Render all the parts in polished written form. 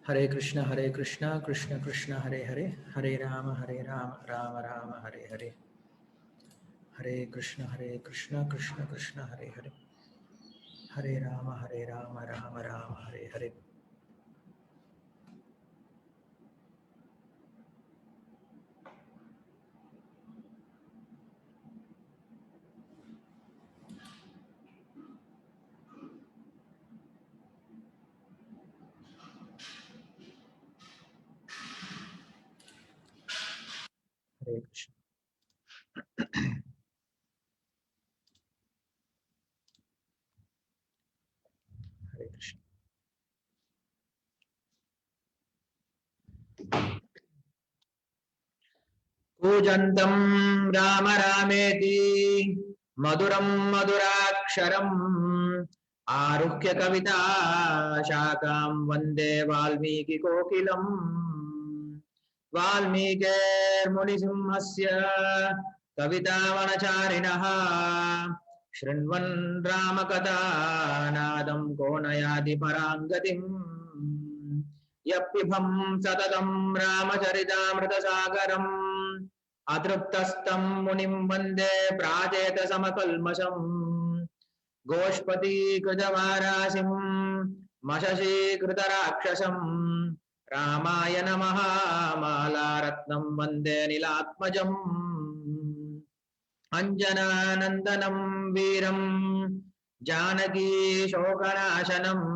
हरे कृष्ण कृष्ण कृष्ण हरे हरे, हरे राम राम राम हरे हरे। हरे कृष्ण कृष्ण कृष्ण हरे हरे, हरे राम राम राम हरे हरे। हरे कृष्ण। हरे कृष्ण। कूजन्तं राम रामेति मधुरं मधुराक्षरम् आरुह्य कविता शाखां वन्दे वाल्मीकि कोकिलम्। वाल्मीकिर्मुनिसिंहस्य कवितावनचारिणः शृण्वन् रामकथानादं को न याति परां गतिम्। यप्पिभं सततं रामचरितामृतसागरम् अतृप्तस्तं मुनिं वन्दे प्राचेतसमकल्मषम्। गोष्पदीकृतवाराशिं मशशीकृतराक्षसम् रामायण महामालारत्नं वन्दे नीलात्मजम्। अञ्जनानन्दनं वीरं जानकी शोकनाशनम्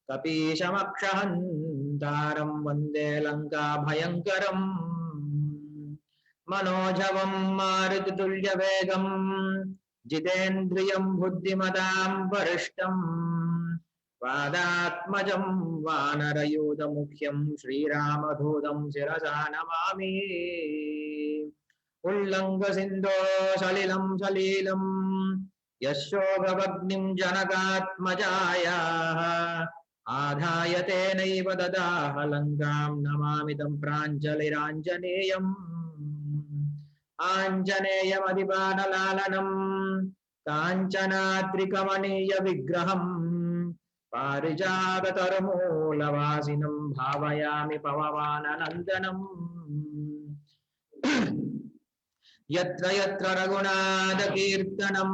कपीशमक्षहन्तारं वन्दे लङ्काभयङ्करम्। मनोजवं मारुततुल्यवेगं जितेन्द्रियं बुद्धिमतां वरिष्ठं वादात्मजं वानरयूथमुख्यं श्रीरामदूतं शिरसा नमामि। उल्लङ्घसिन्धो सलिलं सलीलं यशोगवग्निं जनकात्मजायाः आधाय तेनैव ददाह लङ्कां नमामि तं प्राञ्जलिराञ्जनेयम्। आञ्जनेयमधिपाटलालनं काञ्चनाद्रिकमनीयविग्रहम् पारिजाततरुमूलवासिनं भावयामि पवमाननन्दनम्। यत्र यत्र रघुनाथकीर्तनं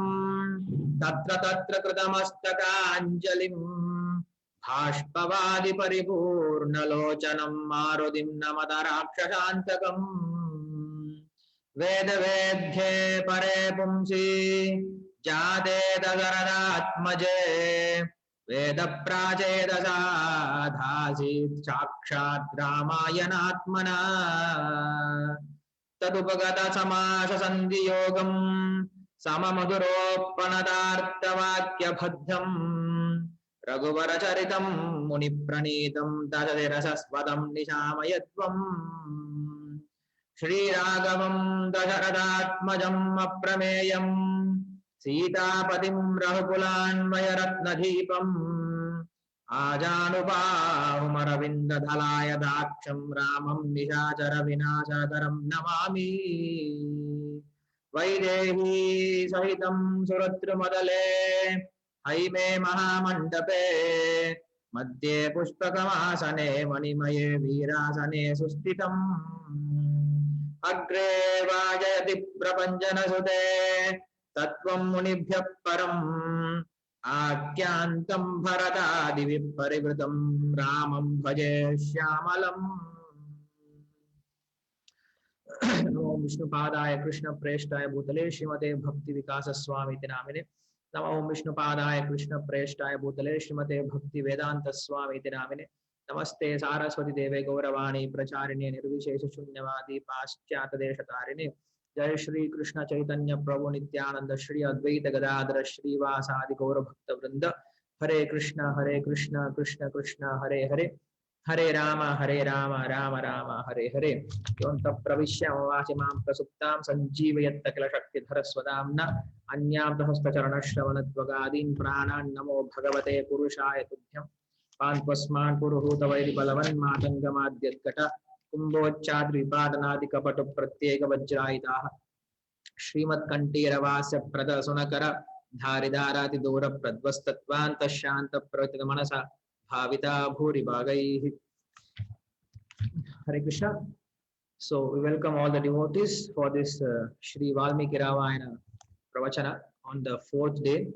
तत्र तत्र कृतमस्तकाञ्जलिं बाष्पवादि परिपूर्णलोचनं मारुतिं नमत राक्षसान्तकम्। वेदवेद्ये परे पुंसि जाते दशरथात्मजे वेदप्राचेदसाधासीत् साक्षात् रामायणात्मना। तदुपगत समास संधियोगम् सममधुरोपनदार्थवाक्यबद्धम् रघुवरचरितं मुनिप्रणीतं दशरसस्वदं निशामयत्वम्। श्रीराघवं दशरथात्मजम् अप्रमेयम् सीतापतिं रघुकुलान्वयरत्नदीपम् आजानुबाहुमरविन्ददलाय दाक्षं रामं निशाचर विनाशकरं नमामि। वैदेही सहितं सुरद्रुमदले हैमे महामण्डपे मध्ये पुष्पकमासने मणिमये वीरासने सुस्थितम्। अग्रे वाजयति प्रपञ्चनसुते तत्त्वं मुनिभ्यः परम् आख्यान्तं भरतादिभिः परिवृतं रामं भजे श्यामलम्। नमो विष्णुपादाय कृष्ण प्रेष्ठाय भूतले श्रीमते भक्ति विकास स्वामी नामिने। नमो विष्णुपादाय कृष्ण प्रेष्ठाय भूतले श्रीमते भक्ति वेदांत स्वामी नामिने। नमस्ते सारस्वती देवे गौरवाणी प्रचारिणे निर्विशेष शून्यवादी पाश्चात्य देशतारिणे। जय श्री कृष्ण चैतन्य प्रभु नित्यानंद श्री अद्वैत गदाधर श्रीवासादि गौर भक्त वृंद। हरे कृष्ण कृष्ण कृष्ण हरे हरे, हरे राम राम राम हरे हरे। योऽन्तः प्रविश्य मम वाचि मां प्रसुप्तां सञ्जीवयत्त किल शक्तिधरस्वदाम्ना अन्यां हस्तचरणश्रवणत्वगादीन् प्राणान् नमो भगवते पुरुषाय तुभ्यं। पान्त्वस्मान् पुरुहूतवैरिबलवन्मातङ्गमाद्यद्घट कुम्भोच्चाद्विपादनादिकपटुप्रत्येकवज्रायिताः श्रीमत्कण्ठीरवास्य प्रदसुनकर धारिधारातिदूरप्रध्वस्तत्वान्तः शान्तप्रतितमनसा bhavita bhuri bhagaihi. Hare Krishna. So we welcome all the devotees for this Shri Valmiki Ramayana Pravachana on the fourth day.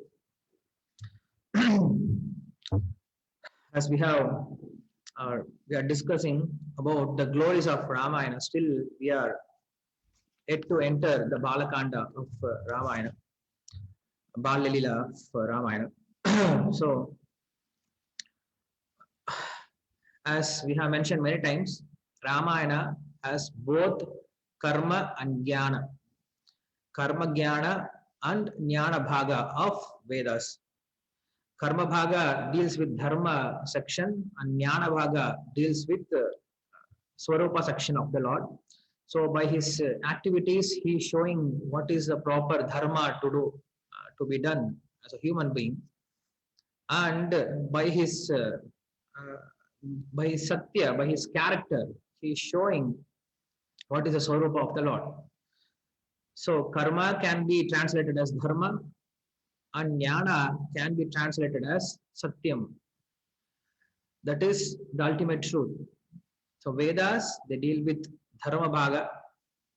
As we are discussing about the glories of Ramayana, still we are yet to enter the Balakanda of Ramayana, Balalila of Ramayana. So, as we have mentioned many times, Ramayana has both karma and jnana. Karma jnana and jnana bhaga of Vedas. Karma bhaga deals with dharma section and jnana bhaga deals with Swarupa section of the Lord. So by his activities, he is showing what is the proper dharma to do, to be done as a human being. And by his satya, by his character, he is showing what is the Swarupa of the Lord. So karma can be translated as dharma and jnana can be translated as satyam. That is the ultimate truth. So Vedas, they deal with dharma bhaga,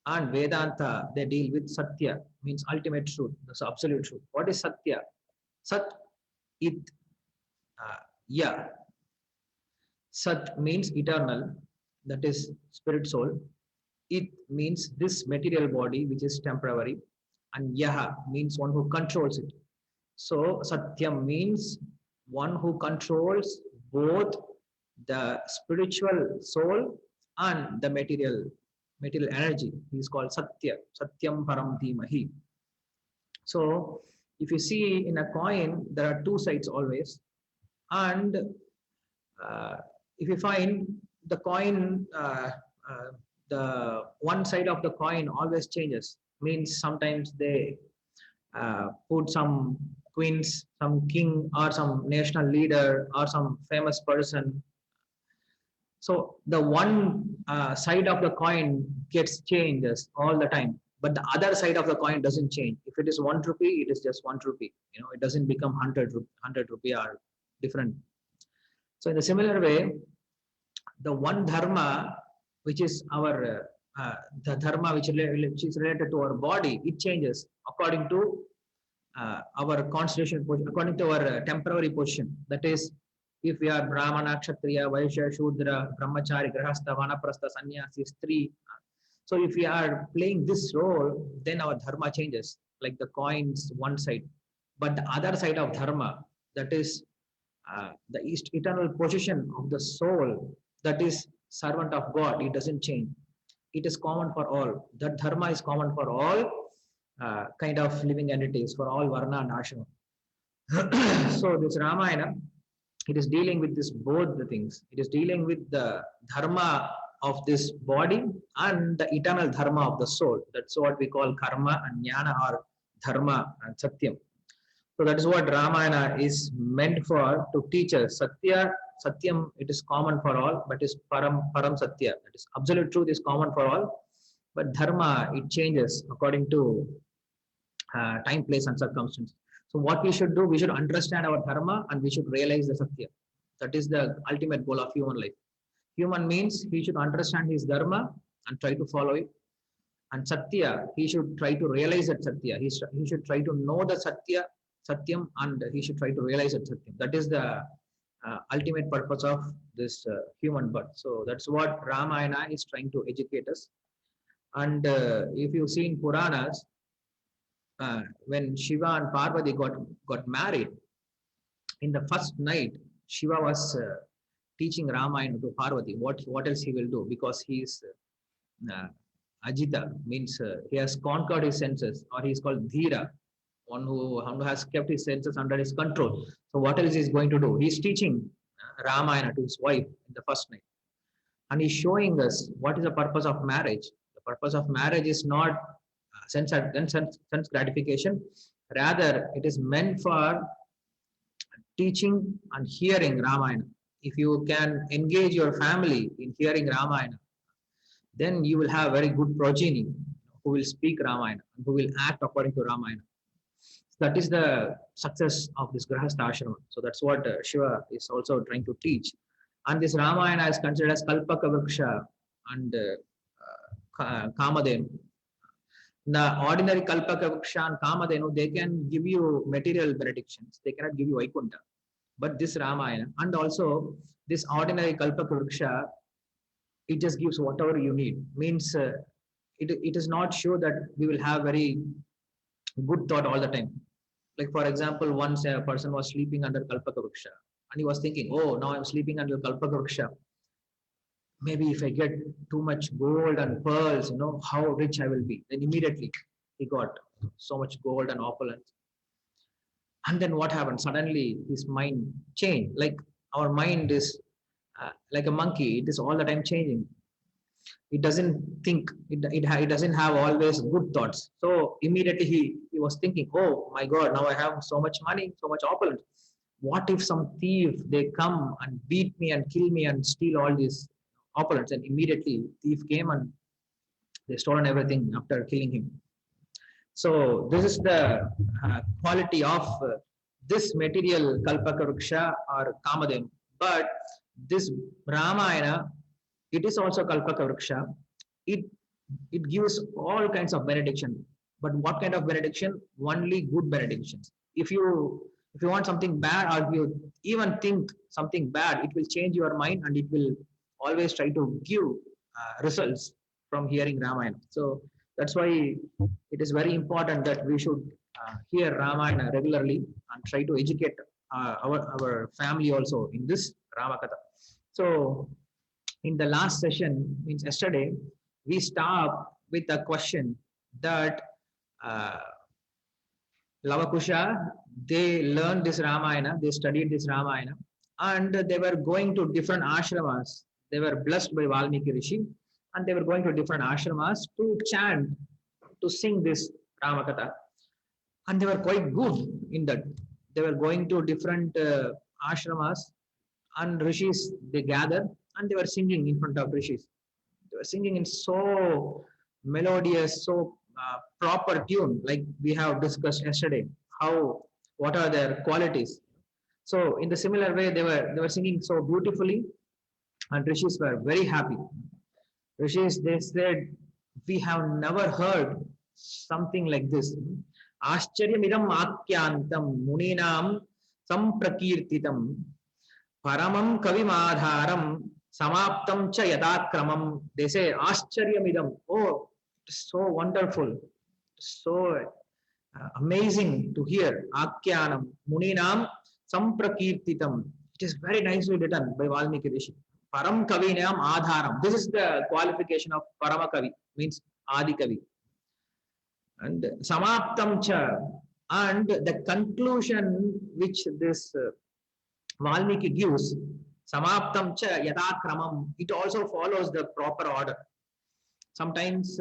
and Vedanta, they deal with satya, means ultimate truth, that's absolute truth. What is satya? Sat, it, ya. Sat means eternal, that is spirit soul. It means this material body, which is temporary. And yaha means one who controls it. So satyam means one who controls both the spiritual soul and the material energy. He is called Satya, Satyam Param Dhimahi. So if you see in a coin, there are two sides always. And if you find the coin, the one side of the coin always changes. Means sometimes they put some queens, some king or some national leader or some famous person. So the one side of the coin gets changes all the time, but the other side of the coin doesn't change. If it is 1 rupee, it is just 1 rupee. It doesn't become 100 rupee or different. So in a similar way, the one dharma, which is our the dharma which is related to our body, it changes according to our constitution, according to our temporary position. That is, if we are Brahmana, Kshatriya, Vaishya, Shudra, Brahmachari, Grahastha, Vanaprastha, Sannyasi, Stri. So if we are playing this role, then our dharma changes, like the coins one side. But the other side of dharma, that is the eternal position of the soul, that is servant of God, it doesn't change. It is common for all. That dharma is common for all kind of living entities, for all Varna and Ashrama. So this Ramayana, it is dealing with this both the things. It is dealing with the dharma of this body and the eternal dharma of the soul. That's what we call karma and jnana, or dharma and satyam. So that is what Ramayana is meant for, to teach us. Satya, satyam, it is common for all, but is param satya. That is absolute truth is common for all, but dharma, it changes according to time, place, and circumstance. So what we should do, we should understand our dharma and we should realize the satya. That is the ultimate goal of human life. Human means he should understand his dharma and try to follow it. And satya, he should try to realize that satya. He should try to know the satya, satyam, and he should try to realize that satyam. That is the ultimate purpose of this human birth. So that's what Ramayana is trying to educate us. And if you see in Puranas, when Shiva and Parvati got married, in the first night, Shiva was teaching Ramayana to Parvati. What else he will do? Because he is Ajita, means he has conquered his senses, or he is called Dhira, one who has kept his senses under his control. So what else is going to do? He is teaching Ramayana to his wife in the first night. And he's showing us what is the purpose of marriage. The purpose of marriage is not sense gratification. Rather, it is meant for teaching and hearing Ramayana. If you can engage your family in hearing Ramayana, then you will have very good progeny who will speak Ramayana, who will act according to Ramayana. That is the success of this Grahastha Ashrama. So that's what Shiva is also trying to teach. And this Ramayana is considered as Kalpaka Vriksha and Kamadenu. The ordinary Kalpaka Vriksha and Kamadenu, they can give you material benedictions. They cannot give you Vaikunta. But this Ramayana and also this ordinary Kalpaka Vriksha, it just gives whatever you need. Means it is not sure that we will have very good thought all the time. Like for example, once a person was sleeping under Kalpaka Vriksha and he was thinking, oh, now I'm sleeping under Kalpaka Vriksha. Maybe if I get too much gold and pearls, how rich I will be. Then immediately he got so much gold and opulence. And then what happened? Suddenly his mind changed. Like our mind is like a monkey. It is all the time changing. It doesn't think, it doesn't have always good thoughts. So immediately he was thinking, oh my God, now I have so much money, so much opulence. What if some thief, they come and beat me and kill me and steal all these opulence? And immediately thief came and they stolen everything after killing him. So this is the quality of this material Kalpaka Vriksha or Kamadenu. But this Ramayana, it is also Kalpaka Vriksha. It gives all kinds of benediction. But what kind of benediction? Only good benedictions. If you want something bad, or if you even think something bad, it will change your mind and it will always try to give results from hearing Ramayana. So that's why it is very important that we should hear Ramayana regularly and try to educate our family also in this Ramakatha. So in the last session, means yesterday, we stopped with a question that Lavakusha, they learned this Ramayana, they studied this Ramayana, and they were going to different ashramas. They were blessed by Valmiki Rishi, and they were going to different ashramas to chant, to sing this Ramakatha. And they were quite good in that. They were going to different ashramas, and rishis, they gathered and they were singing in front of rishis. They were singing in so melodious, so proper tune, like we have discussed yesterday. What are their qualities? So in the similar way, they were singing so beautifully, and rishis were very happy. Rishis, they said, we have never heard something like this. Ascharya akyantam muninam samprakirtitam paramam kavimadharam samaptam cha yadakramam. They say Ascharya. Oh, so wonderful, so amazing to hear. Akyanam muninam samprakirtitam. It is very nicely written by Valmiki Rishi. Param kavinam adharam. This is the qualification of Paramakavi, means Adi Kavi. And samaptam cha, and the conclusion which this Valmiki gives, samaptam cha yadakramam, it also follows the proper order. Sometimes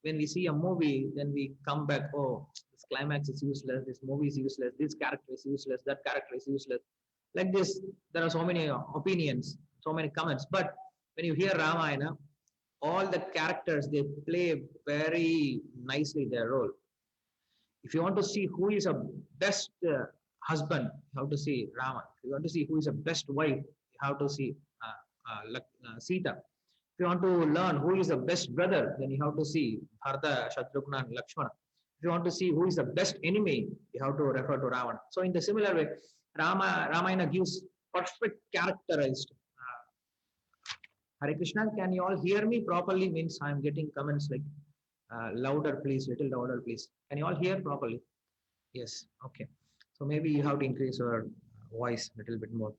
when we see a movie, then we come back, oh, this climax is useless, this movie is useless, this character is useless, that character is useless. Like this, there are so many opinions, so many comments. But when you hear Ramayana, all the characters, they play very nicely their role. If you want to see who is a best husband, you have to see Rama. If you want to see who is a best wife, you have to see Sita. If you want to learn who is the best brother, then you have to see Bharata, Shatrugna, and Lakshmana. If you want to see who is the best enemy, you have to refer to Ravana. So in the similar way, Ramayana gives perfect characterized. Hare Krishna, can you all hear me properly? Means I'm getting comments like louder please, little louder please. Can you all hear properly? Yes, okay. So maybe you have to increase your voice a little bit more.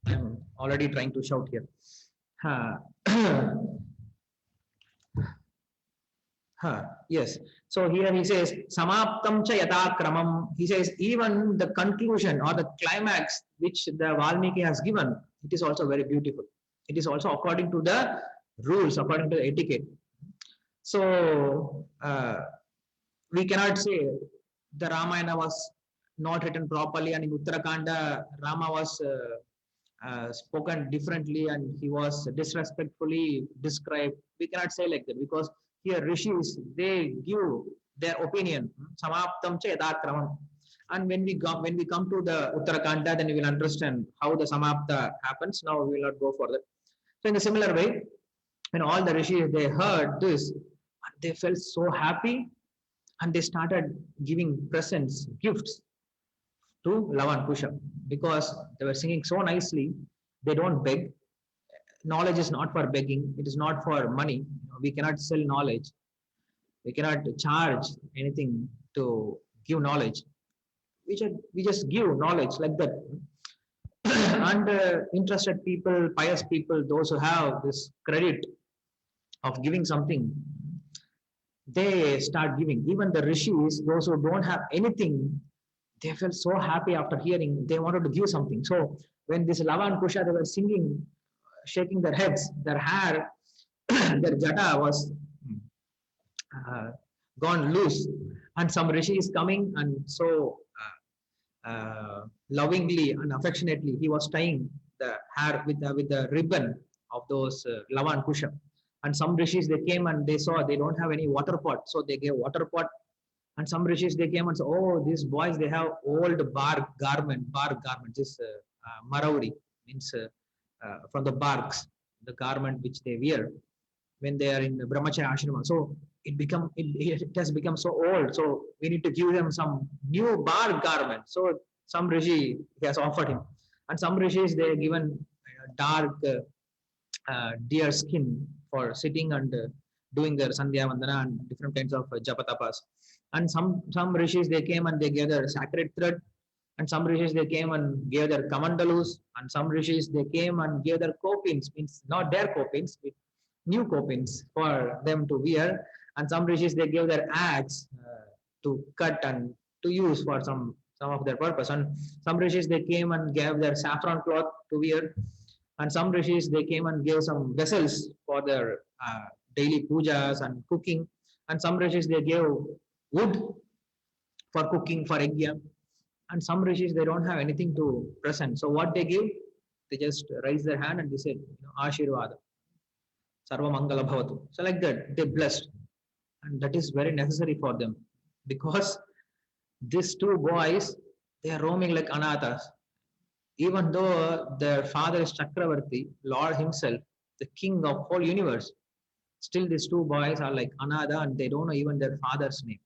I'm already trying to shout here. Yes. So here he says, Samaptam cha yadakramam. He says, even the conclusion or the climax which the Valmiki has given, it is also very beautiful. It is also according to the rules, according to the etiquette. So we cannot say the Ramayana was not written properly, and in Uttarakanda, Rama was spoken differently and he was disrespectfully described. We cannot say like that, because here rishis, they give their opinion. Samaptam cha yadakramam. And when we come to the Uttarakanda, then we will understand how the Samapta happens. Now we will not go further. So in a similar way, when all the rishis they heard this, they felt so happy, and they started giving presents, gifts to Lava and Kusha, because they were singing so nicely. They don't beg. Knowledge is not for begging. It is not for money. We cannot sell knowledge. We cannot charge anything to give knowledge. We just give knowledge like that. And interested people, pious people, those who have this credit of giving something, they start giving. Even the rishis, those who don't have anything, they felt so happy after hearing. They wanted to give something. So when this Lava and Kusha, they were singing, shaking their heads, their hair, their jata was gone loose, and some rishi is coming, and so lovingly and affectionately he was tying the hair with the ribbon of those Lava and Kusha. And some rishis they came and they saw they don't have any water pot, so they gave water pot. And some rishis they came and said, oh, these boys they have old bark garment, this marauri means from the barks, the garment which they wear when they are in the brahmacharya ashrama. So it has become so old. So we need to give them some new bark garment. So some rishi has offered him, and some rishis they are given dark deer skin for sitting and doing their sandhya vandana and different kinds of japatapas. And some rishis they came and they gave their sacred thread, and some rishis they came and gave their kamandalus, and some rishis they came and gave their kopins, means not their kopins, new kopins for them to wear. And some rishis they gave their axe to cut and to use for some of their purpose. And some rishis they came and gave their saffron cloth to wear. And some rishis they came and gave some vessels for their daily pujas and cooking. And some rishis they gave wood for cooking, for yajna. And some rishis they don't have anything to present. So what they give, they just raise their hand and they said, Ashirvada, Sarva Mangala Bhavatu. So like that, they blessed. And that is very necessary for them, because these two boys, they are roaming like anathas. Even though their father is Chakravarti, Lord himself, the king of whole universe, still these two boys are like anatha and they don't know even their father's name.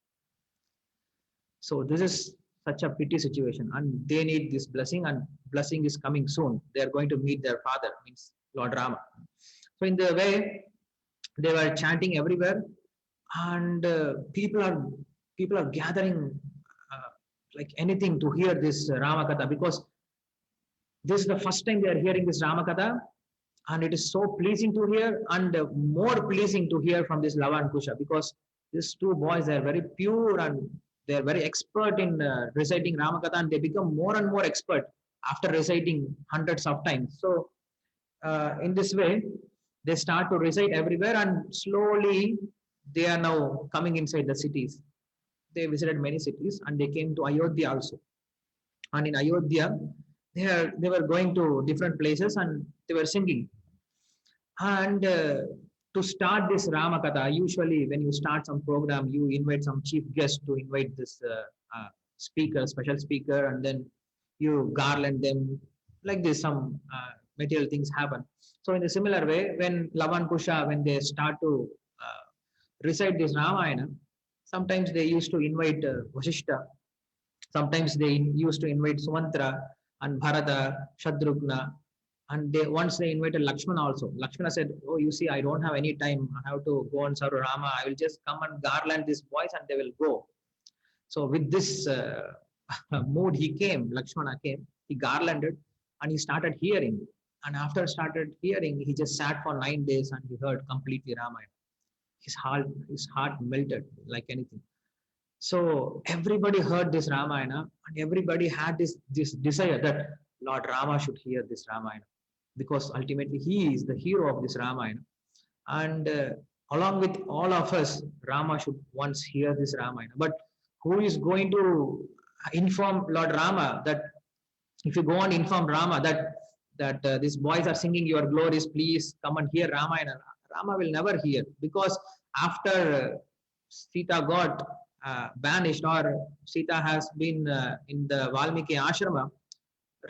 So this is such a pity situation, and they need this blessing, and blessing is coming soon. They are going to meet their father, means Lord Rama. So in the way, they were chanting everywhere, and people are gathering like anything to hear this Rama Katha, because this is the first time they are hearing this Rama Katha, and it is so pleasing to hear, and more pleasing to hear from this Lava and Kusha, because these two boys are very pure and they are very expert in reciting Rama Katha, and they become more and more expert after reciting hundreds of times. So in this way, they start to recite everywhere, and slowly they are now coming inside the cities. They visited many cities, and they came to Ayodhya also. And in Ayodhya, they were going to different places and they were singing. And to start this Rama Katha, usually when you start some program, you invite some chief guest to invite this speaker, special speaker, and then you garland them like this. Some material things happen. So in a similar way, when Lava and Kusha, when they start to recite this Ramayana, sometimes they used to invite Vasishta. Sometimes they used to invite Sumantra and Bharata, Shatrugna, and once they invited Lakshmana also. Lakshmana said, oh, you see, I don't have any time. I have to go and serve Rama. I will just come and garland these boys and they will go. So with this mood, he came, Lakshmana came, he garlanded and he started hearing. And after started hearing, he just sat for 9 days and he heard completely Ramayana. His heart melted like anything. So everybody heard this Ramayana, and everybody had this desire that Lord Rama should hear this Ramayana, because ultimately he is the hero of this Ramayana. And along with all of us, Rama should once hear this Ramayana. But who is going to inform Lord Rama that if you go and inform Rama that these boys are singing your glories, please come and hear Ramayana? Rama will never hear, because after Sita got banished, or Sita has been in the Valmiki ashrama,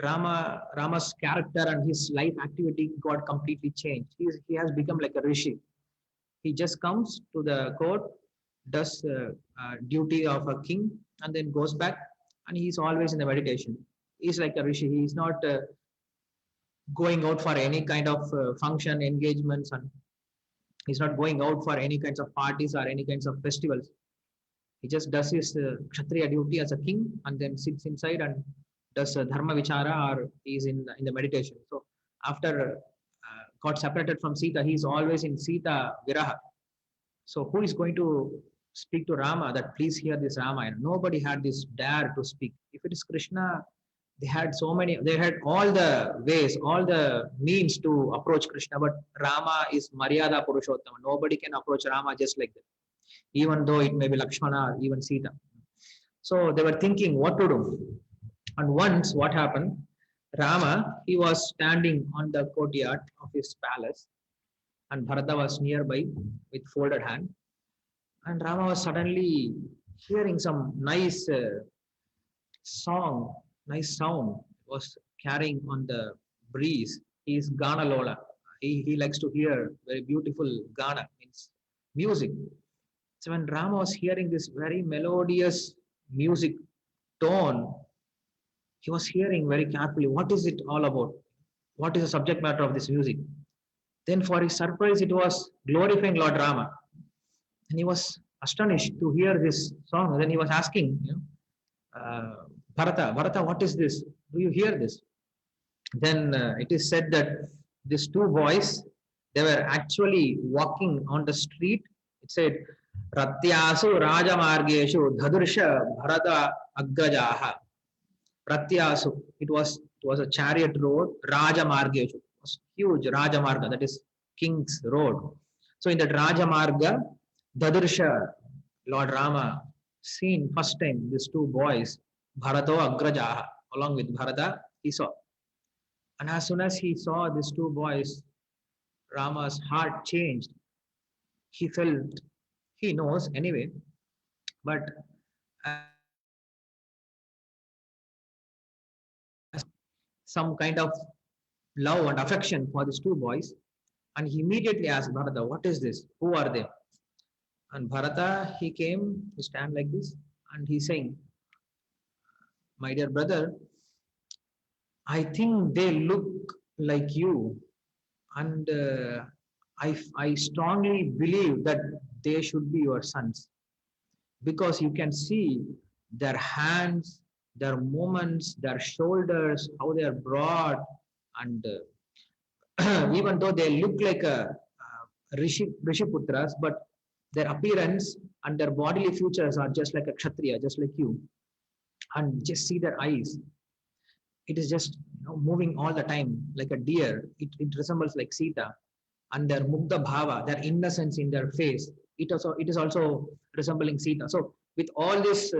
Rama's character and his life activity got completely changed. He has become like a rishi. He just comes to the court, does duty of a king, and then goes back, and he's always in the meditation. He's like a rishi. He's not going out for any kind of function engagements, and he's not going out for any kinds of parties or any kinds of festivals. He just does his kshatriya duty as a king, and then sits inside and does dharma vichara, or he's in the meditation. So after got separated from Sita, he's always in Sita viraha. So who is going to speak to Rama that please hear this Ramayana? Nobody had this dare to speak. If it is Krishna, they had so many, they had all the ways, all the means to approach Krishna, but Rama is Maryada Purushottama. Nobody can approach Rama just like that, even though it may be Lakshmana or even Sita. So they were thinking what to do. And once what happened, Rama, he was standing on the courtyard of his palace, and Bharata was nearby with folded hand. And Rama was suddenly hearing some nice song, nice sound was carrying on the breeze. He is Gana Lola. He likes to hear very beautiful Gana, means music. So when Rama was hearing this very melodious music tone, he was hearing very carefully, what is it all about? What is the subject matter of this music? Then for his surprise, it was glorifying Lord Rama. And he was astonished to hear this song. And then he was asking, Bharata, what is this? Do you hear this? Then it is said that these two boys, they were actually walking on the street. It said, Ratyasu Rajamargeshu Dhadursha Bharata Agrajaha. Ratyasu, it was a chariot road, Rajamargeshu. It was huge Rajamarga, that is King's Road. So in that Rajamarga, Dadursha, Lord Rama, seen first time these two boys, Bharato Agrajaha, along with Bharata, he saw. And as soon as he saw these two boys, Rama's heart changed. He felt, he knows anyway, but some kind of love and affection for these two boys. And he immediately asked Bharata, what is this? Who are they? And Bharata, he came to stand like this, and he's saying, my dear brother, I think they look like you, and I strongly believe that they should be your sons, because you can see their hands, their movements, their shoulders, how they are broad, and even though they look like a Rishiputras, but their appearance and their bodily features are just like a Kshatriya, just like you. And just see their eyes. It is just moving all the time like a deer. It resembles like Sita. And their Mugdha Bhava, their innocence in their face, it is also resembling Sita. So with all this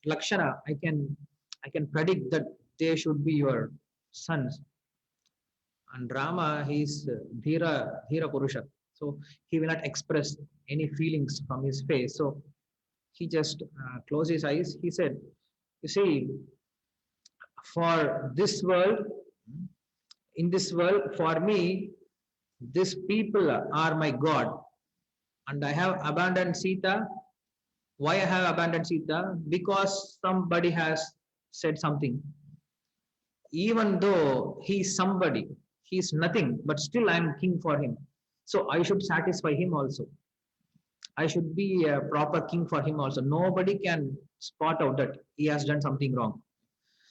Lakshana, I can predict that they should be your sons. And Rama, he is Dhira Purusha. So he will not express any feelings from his face. So he just closed his eyes. He said, you see, for this world, in this world, for me, these people are my God. And I have abandoned Sita. Why I have abandoned Sita? Because somebody has said something. Even though he is somebody, he is nothing, but still I am king for him. So I should satisfy him also. I should be a proper king for him also. Nobody can spot out that he has done something wrong.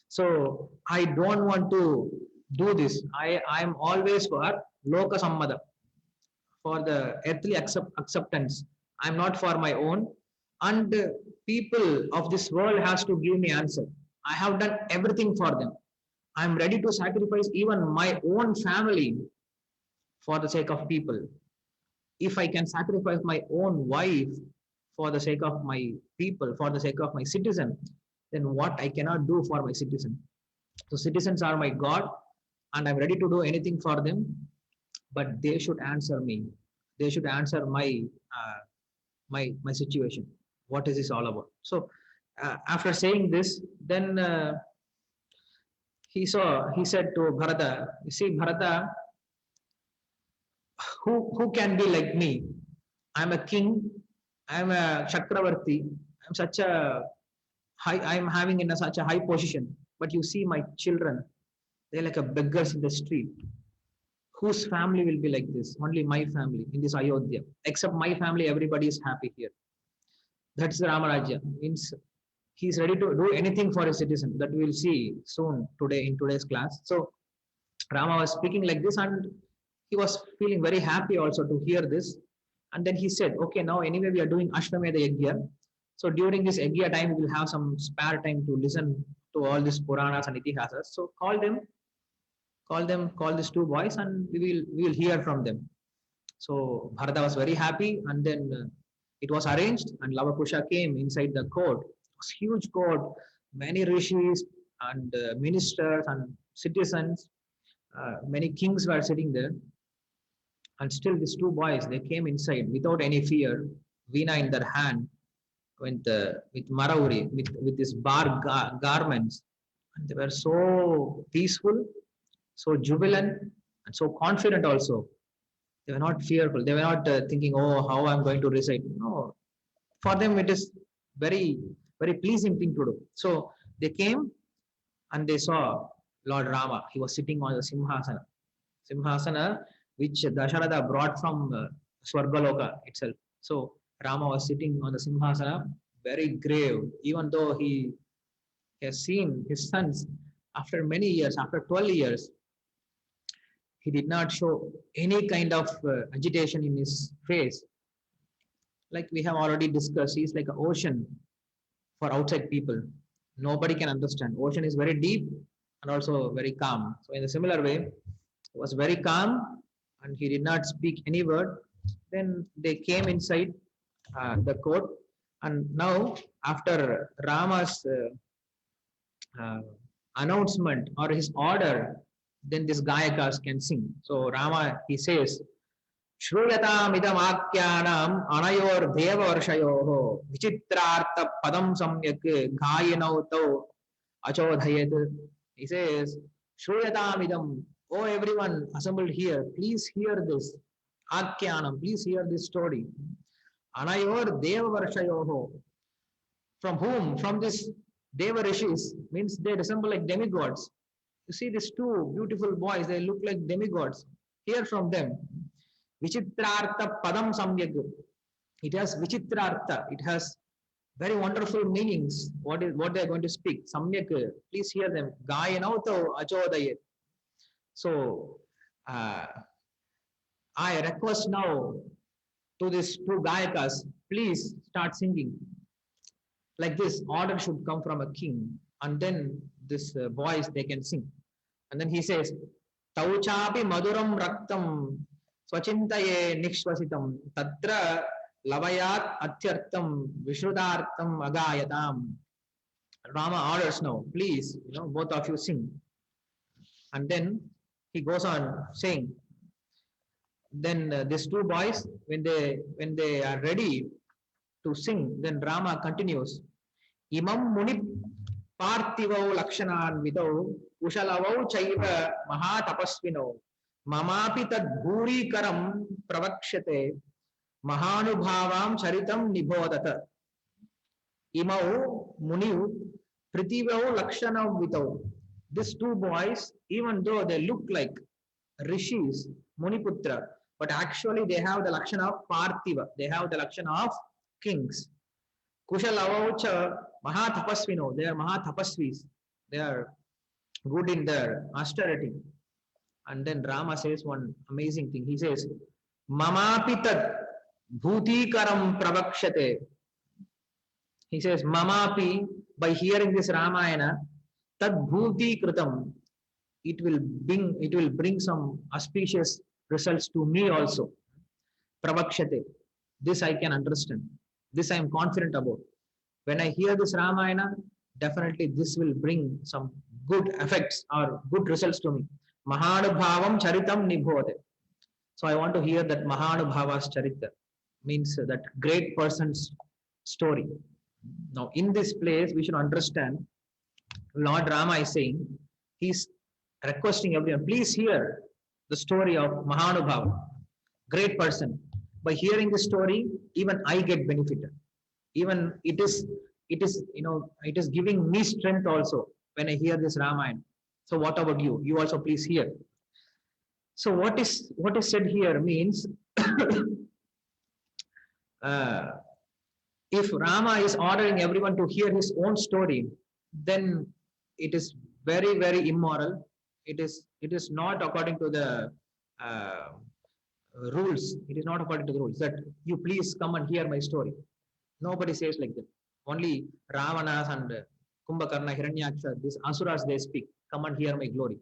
So I don't want to do this. I am always for Loka Sammada, for the earthly acceptance. I'm not for my own. And people of this world has to give me answer. I have done everything for them. I'm ready to sacrifice even my own family for the sake of people. If I can sacrifice my own wife for the sake of my people, for the sake of my citizen, then what I cannot do for my citizen. So citizens are my God, and I'm ready to do anything for them, but they should answer me. They should answer my situation. what is this all about? So after saying this, then he said to Bharata, you see, Bharata, who can be like me? I'm a king, I'm a Chakravarti, I'm such a high, I'm having in such a high position. But you see my children, they're like a beggars in the street. Whose family will be like this? Only my family in this Ayodhya. Except my family, everybody is happy here. That's Ramarajya. Means he's ready to do anything for a citizen. That we'll see soon today in today's class. So Rama was speaking like this, and he was feeling very happy also to hear this. And then he said, okay, now anyway we are doing Ashtameda Yajna. So during this Yajna time, we will have some spare time to listen to all these Puranas and Itihasas. So call these two boys, and we will hear from them. So Bharata was very happy, and then it was arranged, and Lavakusha came inside the court. It was huge court, many rishis and ministers and citizens, many kings were sitting there. And still these two boys, they came inside without any fear, veena in their hand, with marauri, with these garments. And they were so peaceful, so jubilant, and so confident also. They were not fearful. They were not thinking, oh, how I'm going to recite. No, for them it is very, very pleasing thing to do. So they came and they saw Lord Rama. He was sitting on the Simhasana, which Dasharatha brought from Swargaloka itself. So Rama was sitting on the Simhasana, very grave, even though he has seen his sons after many years, after 12 years. He did not show any kind of agitation in his face. Like we have already discussed, he's like an ocean for outside people. Nobody can understand. Ocean is very deep and also very calm. So in a similar way, he was very calm and he did not speak any word. Then they came inside the court, and now after Rama's announcement or his order, then this Gayakas can sing. So Rama, he says, Shruyatam idam akyanam anayor devarshayoho vichitrartha padam samyak gayanauto achodhayat. He says, Shruyatam idam, oh everyone assembled here, please hear this. Akyanam, please hear this story. Anayor devarshayoho. From whom? From this Deva Rishis, means they resemble like demigods. You see these two beautiful boys, they look like demigods. Hear from them. Vichitrartha padam samyak. It has Vichitrartha. It has very wonderful meanings. What they are going to speak. Samyak. Please hear them. Gayanauto achodayat. So I request now to these two Gayakas, please start singing. Like this, order should come from a king. And then these boys, they can sing. And then he says, Tauchapi maduram raktam swachintaye nikshvasitam tatra lavayat atyartam vishrudartam agayatam. Rama orders now, please, both of you sing. And then he goes on saying, then these two boys, when they are ready to sing, then Rama continues, Imam munip parthivo lakshanan vidau kushalavau chaiva mahatapasvino mamapi tad bhuri karam pravakshate mahanubhavam charitam nibodata. Imau muniu prithivau lakshanav vidau. These two boys, even though they look like rishis, Muniputra, but actually they have the lakshana of Parthiva. They have the lakshana of kings. Kushalavaucha Mahatapasvino. They are Mahatapasvis. They are good in their austerity. And then Rama says one amazing thing. He says, Mamapi tad bhutikaram pravakshate. He says, Mamapi, by hearing this Ramayana, tad bhuti kritam, it will bring some auspicious results to me also. Pravakshate. This I can understand. This I am confident about. When I hear this Ramayana, definitely this will bring some good effects or good results to me. Mahanubhavam charitam nibhote. So I want to hear that Mahanubhava's charita, means that great person's story. Now, in this place, we should understand Lord Rama is saying, he's requesting everyone, please hear the story of Mahanubhava, great person. By hearing the story, even I get benefited. Even it is, it is giving me strength also when I hear this Ramayana. So what about you? You also please hear. So what is said here means, if Rama is ordering everyone to hear his own story, then it is very, very immoral. It is not according to the uh, rules. It is not according to the rules that you please come and hear my story. Nobody says like that. Only Ravanas and Kumbhakarna, Hiranyaksha, these asuras, they speak, come and hear my glory.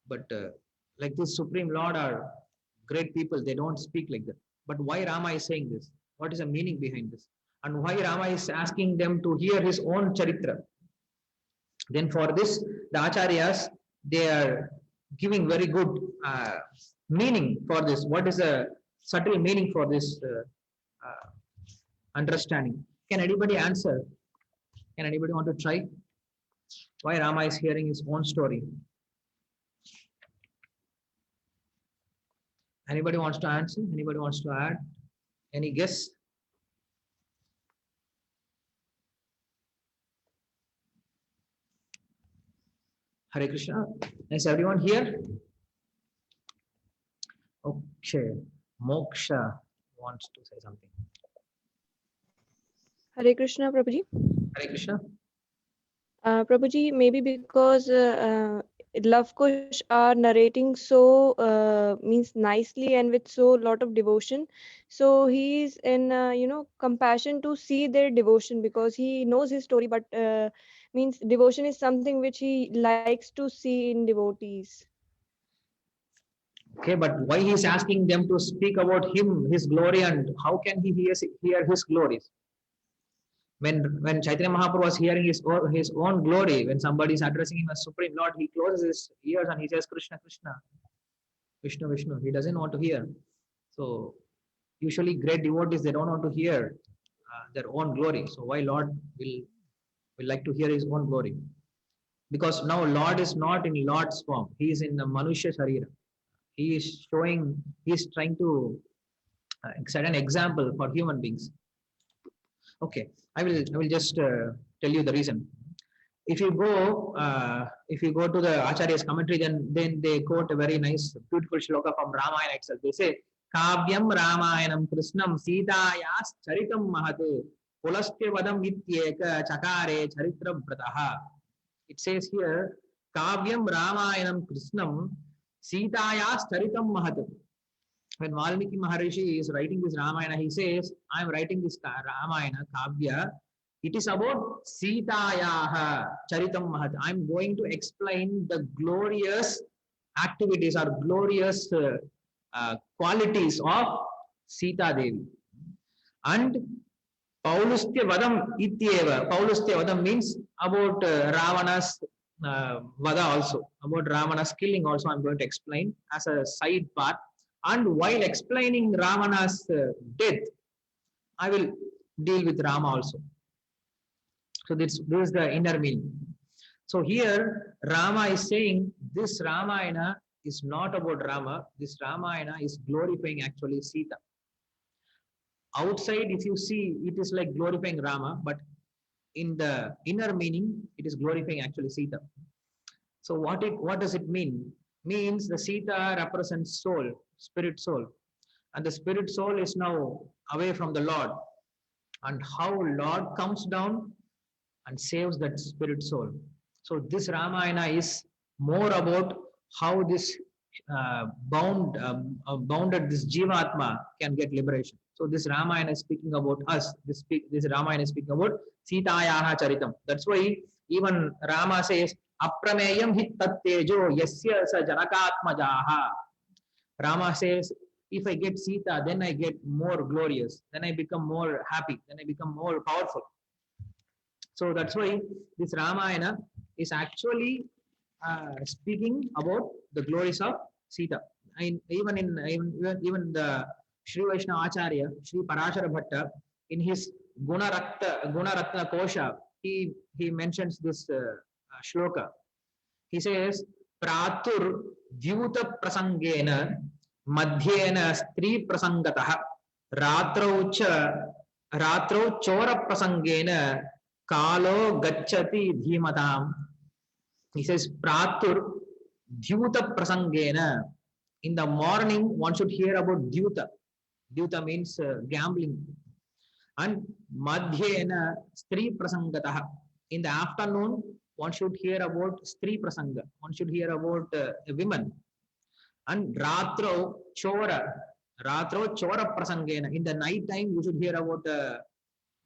But like this Supreme Lord are great people, they don't speak like that. But why Rama is saying this? What is the meaning behind this? And why Rama is asking them to hear his own charitra? Then for this, the Acharyas, they are giving very good meaning for this. What is the subtle meaning for this understanding? Can anybody answer? Can anybody want to try? Why Rama is hearing his own story? Anybody wants to answer? Anybody wants to add? Any guess? Hare Krishna. Is everyone here? Okay. Moksha wants to say something. Hare Krishna, Prabhuji. Hare Krishna. Prabhuji, maybe because Love Kush are narrating so means nicely and with so lot of devotion. So he is in compassion to see their devotion because he knows his story, but means devotion is something which he likes to see in devotees. Okay, but why he's asking them to speak about him, his glory, and how can he hear his glories? When Chaitanya Mahaprabhu was hearing his own glory, when somebody is addressing him as Supreme Lord, he closes his ears and he says Krishna, Krishna, Vishnu, Vishnu. He doesn't want to hear. So usually great devotees, they don't want to hear their own glory. So why Lord will like to hear his own glory? Because now Lord is not in Lord's form. He is in the Manusha Sharira. He is trying to set an example for human beings. Okay, I will just tell you the reason. If you go to the Acharya's commentary, then they quote a very nice, beautiful shloka from Ramayana itself. They say, Kavyam Ramayanam Krishnam Sitayas Charitam Mahatu Pulastya Vadam Ityeka Chakare Charitra Brataha. It says here, Kavyam Ramayanam Krishnam Sitayas Charitam Mahatu. When Valmiki Maharishi is writing this Ramayana, he says, I am writing this Ramayana, Kavya. It is about Sitayaha Charitam Mahat. I am going to explain the glorious activities or glorious qualities of Sita Devi. And Paulustya Vadam Ityeva. Paulustya Vadam means about Ravana's Vada also. About Ravana's killing also I am going to explain as a side part. And while explaining Ravana's death, I will deal with Rama also. So this is the inner meaning. So here Rama is saying this Ramayana is not about Rama. This Ramayana is glorifying actually Sita. Outside, if you see, it is like glorifying Rama, but in the inner meaning, it is glorifying actually Sita. So what does it mean? Means the Sita represents soul, spirit soul, and the spirit soul is now away from the Lord, and how Lord comes down and saves that spirit soul. So this Ramayana is more about how this bounded this Jivatma can get liberation. So this Ramayana is speaking about us. This Ramayana is speaking about Sitayaha Charitam. That's why even Rama says, Aprameyam hit tattejo yasya sa janakatmajaha. Rama says, if I get Sita, then I get more glorious. Then I become more happy. Then I become more powerful. So that's why this Ramayana is actually speaking about the glories of Sita. And even the Sri Vaishnava Acharya, Sri Parashara Bhatta, in his Gunaratna Kosha, he mentions this shloka. He says, Pratur Dyuta Prasangena Madhyena Stri Prasangataha Ratrau Chora Prasangena Kalo Gachati Dhimatam. He says, Pratur Dyuta Prasangena. In the morning, one should hear about Dyuta. Dyuta means gambling. And Madhyena Stri Prasangataha. In the afternoon, one should hear about Stri Prasanga. One should hear about women. And Ratro Chora Prasangena. In the night time, you should hear about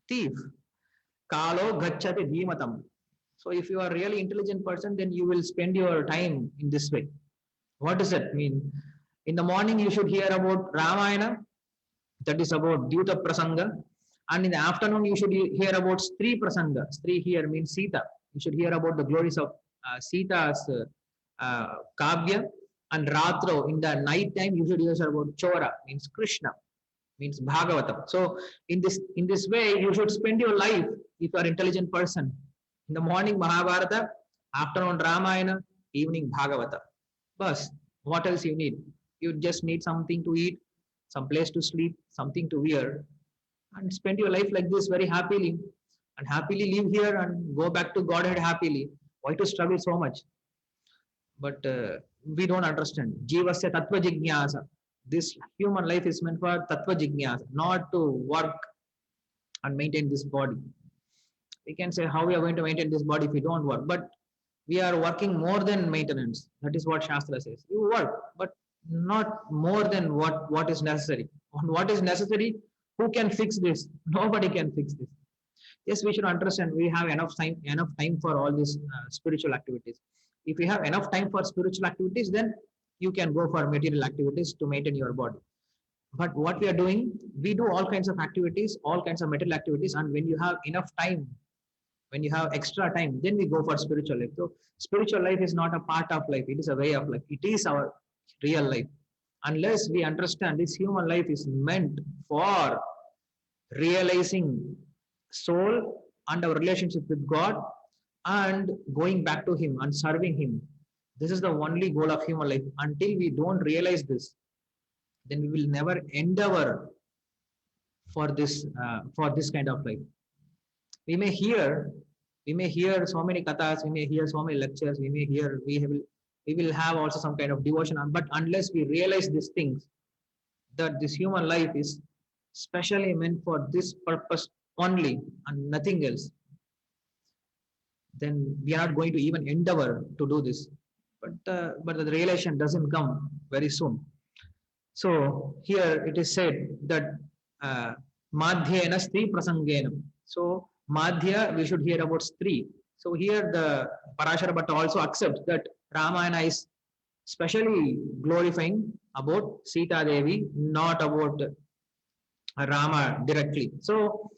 thief. Kalo Gachati Dhimatam. So if you are a really intelligent person, then you will spend your time in this way. What does that mean? In the morning, you should hear about Ramayana. That is about Dyuta Prasanga. And in the afternoon, you should hear about Stri Prasanga. Stri here means Sita. You should hear about the glories of Sita's Kavya. And Ratro, in the night time, you should hear about Chora, means Krishna, means Bhagavatam. So in this way, you should spend your life if you are an intelligent person. In the morning, Mahabharata, afternoon, Ramayana, evening, Bhagavata. But what else you need? You just need something to eat, some place to sleep, something to wear, and spend your life like this very happily, and happily live here and go back to Godhead happily. Why to struggle so much? But we don't understand. Jivasya tattva jignasa. This human life is meant for tattva jignasa, not to work and maintain this body. We can say how we are going to maintain this body if we don't work, but we are working more than maintenance. That is what Shastra says. You work, but not more than what is necessary. What is necessary? Who can fix this? Nobody can fix this. Yes, we should understand we have enough time for all these spiritual activities. If you have enough time for spiritual activities, then you can go for material activities to maintain your body. But what we are doing, we do all kinds of activities, all kinds of material activities, and when you have enough time, when you have extra time, then we go for spiritual life. So spiritual life is not a part of life, it is a way of life. It is our real life. Unless we understand this human life is meant for realizing soul and our relationship with God and going back to Him and serving Him. This is the only goal of human life. Until we don't realize this, then we will never endeavor for this kind of life. We may hear so many kathas, we may hear so many lectures, we will have also some kind of devotion, but unless we realize these things, that this human life is specially meant for this purpose only and nothing else, then we are not going to even endeavor to do this. But the realization doesn't come very soon. So here it is said that madhyena stri prasangenam. So madhya, we should hear about stri. So here the Parashara Bhatta also accepts that Ramayana is specially glorifying about Sita Devi, not about Rama directly. So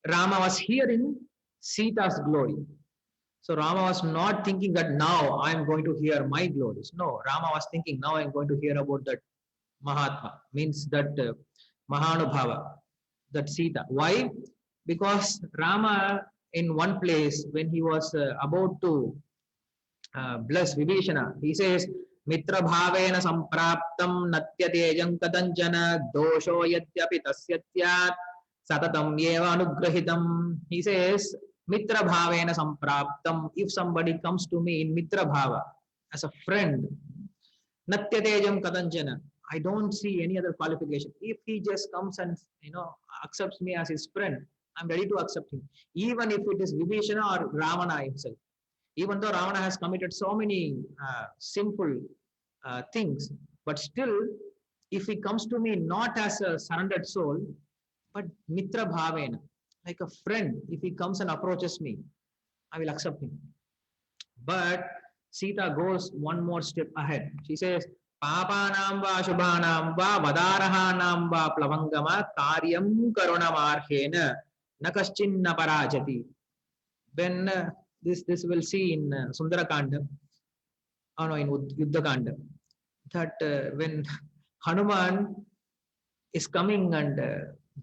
Rama was hearing Sita's glory. So Rama was not thinking that now I am going to hear my glories. No, Rama was thinking now I am going to hear about that Mahatma, means that Mahanubhava, that Sita. Why? Because Rama in one place when he was about to bless Vibhishana, he says, Mitra bhavena sampraptam natyatejam kadanjana dosho yadyapi tasyatyat satatam yeva anugrahitam. He says, Mitra bhavena sampraptam, if somebody comes to me in Mitra bhava, as a friend, natyatejam kadanjana, I don't see any other qualification. If he just comes and accepts me as his friend, I'm ready to accept him. Even if it is Vibhishana or Ravana himself. Even though Ravana has committed so many sinful things, but still, if he comes to me not as a surrendered soul, but Mitra Bhavena, like a friend, if he comes and approaches me, I will accept him. But Sita goes one more step ahead. She says, Papanam va shubhanam va vadarahanam va plavangama karyam karunamarhena nakaschinna parajati. When this we'll see in Sundarakanda, in Yuddhakanda, that when Hanuman is coming and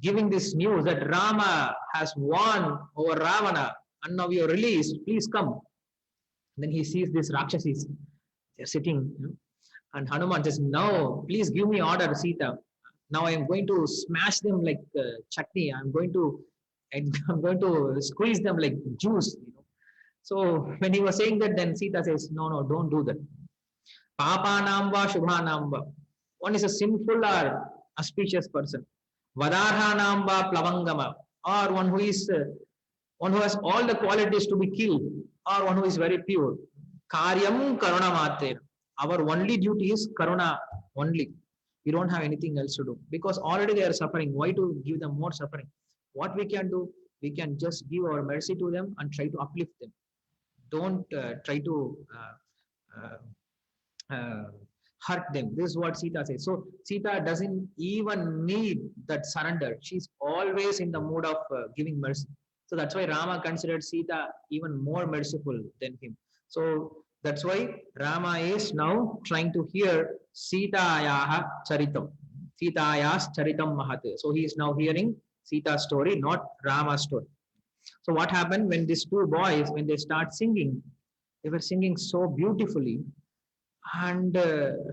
giving this news that Rama has won over Ravana and now you are released, please come. Then he sees these Rakshasis, they're sitting, and Hanuman says, no, please give me order, Sita. Now I am going to smash them like chutney. I'm going to squeeze them like juice. So when he was saying that, then Sita says, no, no, don't do that. Papa namba, shubha namba. One is a sinful or auspicious person. Vadarha namba, plavangama. Or one who has all the qualities to be killed, or one who is very pure. Karyam karuna mate. Our only duty is karuna only. We don't have anything else to do because already they are suffering. Why to give them more suffering? What we can do, we can just give our mercy to them and try to uplift them. Don't try to hurt them. This is what Sita says. So Sita doesn't even need that surrender. She's always in the mood of giving mercy. So that's why Rama considered Sita even more merciful than him. So that's why Rama is now trying to hear Sitayaha Charitam. Sitaya's Charitam Mahat. So he is now hearing Sita's story, not Rama's story. So what happened when these two boys, when they start singing, they were singing so beautifully, and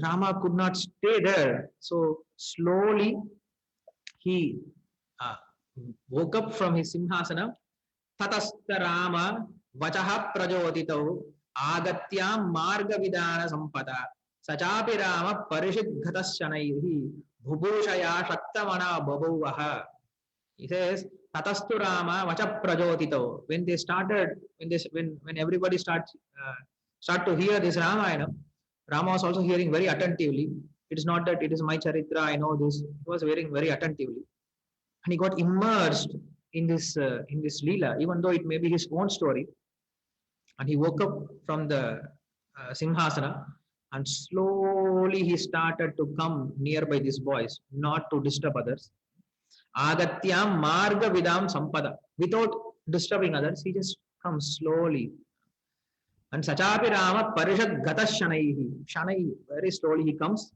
Rama could not stay there. So slowly he woke up from his simhasana. Tatasta Rama vachaha prajoditau agatyam marga vidana sampada sachapi Rama parishidghatasyanaihi bhubushaya shaktamana babhuvaha. He says, Tatastu Rama vacha prajotito. When they started, when everybody start to hear this Ramayana, Rama was also hearing very attentively. It is not that it is my charitra, I know this. He was hearing very attentively, and he got immersed in this leela, even though it may be his own story. And he woke up from the simhasana, and slowly he started to come nearby these boys, not to disturb others. Agatyam marga vidam sampada. Without disturbing others, he just comes slowly. And Sachapi Rama Parishad Gata Shanaihi. Shanai, very slowly he comes.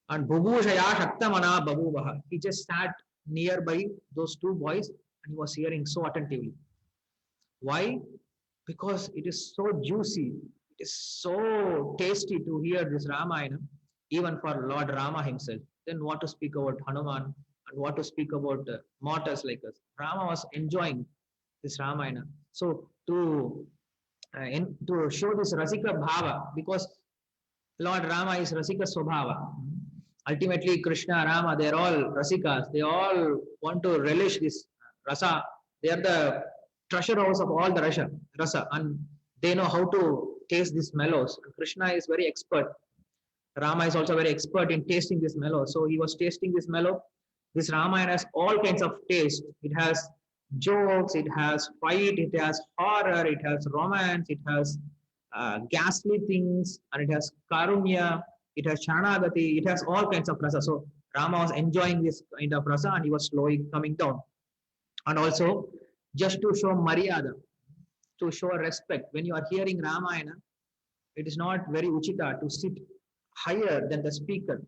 And Bhubushaya Shaktamana Babuvaha. He just sat nearby those two boys and he was hearing so attentively. Why? Because it is so juicy. It is so tasty to hear this Ramayana, even for Lord Rama himself. Then what to speak about Hanuman? And what to speak about mortals like us. Rama was enjoying this Ramayana. So to show this Rasika Bhava, because Lord Rama is Rasika Swabhava. Ultimately, Krishna, Rama, they are all Rasikas. They all want to relish this Rasa. They are the treasure house of all the Rasa. And they know how to taste these mellows. Krishna is very expert. Rama is also very expert in tasting this mellow. So he was tasting this mellow. This Ramayana has all kinds of taste. It has jokes, it has fight, it has horror, it has romance, it has ghastly things, and it has karunya, it has shanagati, it has all kinds of rasa. So Rama was enjoying this kind of rasa and he was slowly coming down. And also, just to show maryada, to show respect, when you are hearing Ramayana, it is not very uchita to sit higher than the speaker.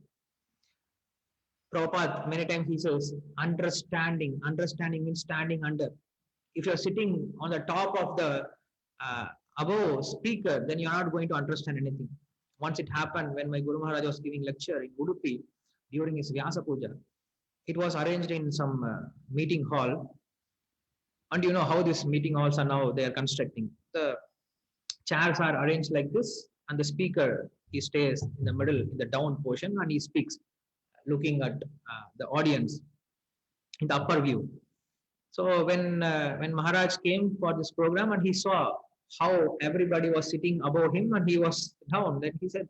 Prabhupada, many times he says, understanding. Understanding means standing under. If you're sitting on the top of the above speaker, then you're not going to understand anything. Once it happened when my Guru Maharaj was giving lecture in Udupi during his Vyasa Puja. It was arranged in some meeting hall. And you know how these meeting halls are now, they are constructing. The chairs are arranged like this, and the speaker, he stays in the middle, in the down portion, and he speaks, looking at the audience in the upper view. So when Maharaj came for this program and he saw how everybody was sitting above him and he was down, then he said,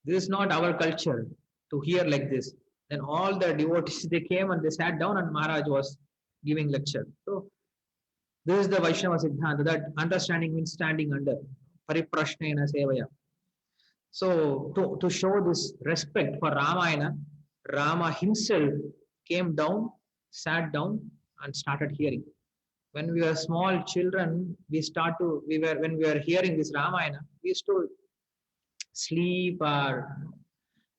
this is not our culture to hear like this. Then all the devotees, they came and they sat down and Maharaj was giving lecture. So this is the Vaishnava Siddhanta, that understanding means standing under. Pariprashnena sevaya. So to show this respect for Ramayana, Rama himself came down, sat down, and started hearing. When we were small children, when we were hearing this Ramayana, we used to sleep or